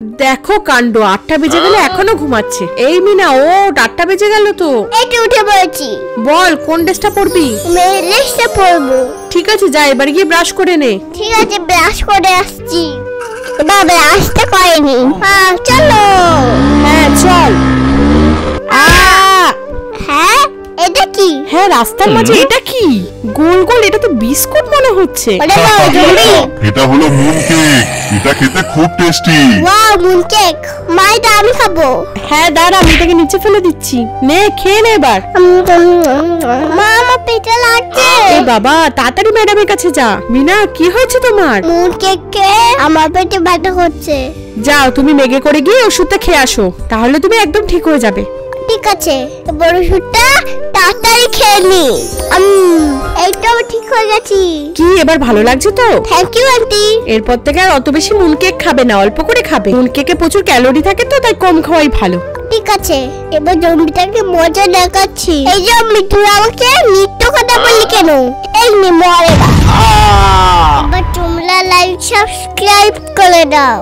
দেখো কাণ্ড, 8টা বেজে গেলে এখনো ঘুমাচ্ছে। এই মিনা, ও 8টা বেজে গেল তো। এই উঠে পড়েছি। বল কোন ড্রেসটা পরবি? ড্রেসটা পরবো। ঠিক আছে, যা এবার গিয়ে ব্রাশ করে নে। ঠিক আছে, ব্রাশ করে আসছি। বাবা আসতে পারেনি। হ্যাঁ চলো। হ্যাঁ চল। হ্যাঁ এটা কি? হ্যাঁ রাস্তার মাঝে এটা কি? গোল গোল, এটা তো বিস্কুট মনে হচ্ছে। এটা হলো মুন কেক। এটা খেতে খুব টেস্টি। Wow, moon cake. মা এটা আমি খাবো। হ্যাঁ দাঁড়া, আমি এটাকে নিচে ফেলে দিচ্ছি। নে খেয়ে নে এবার। মা আমার পেটে লাগছে। এ বাবা, তাড়াতাড়ি ম্যাডামের কাছে যা। মিনা কি হয়েছে তোমার? মুন কেক খেয়ে আমার পেটে ব্যথা করছে। যাও তুমি মেগে করে গিয়ে ওষুধটা খেয়ে আসো, তাহলে তুমি একদম ঠিক হয়ে যাবে। ঠিক আছে, বড় ওষুধটা তাড়াতাড়ি খেয়ে নি। এইটা ঠিক হয়ে গেছি। কি এবার ভালো লাগছে তো? Thank you aunty. এরপর থেকে আর অত বেশি মুন কেক খাবে না, অল্প করে খাবে। মুন কেকে প্রচুর ক্যালোরি থাকে তো, তাই কম খাওয়াই ভালো। ঠিক আছে, এবার জম্বিটাকে মজা দেখাচ্ছি। এই জম্বি, তুই আমাকে মৃত্যু কথা বললি কেন? এই নে মরে। এবার তোমরা লাইক সাবস্ক্রাইব করে দাও।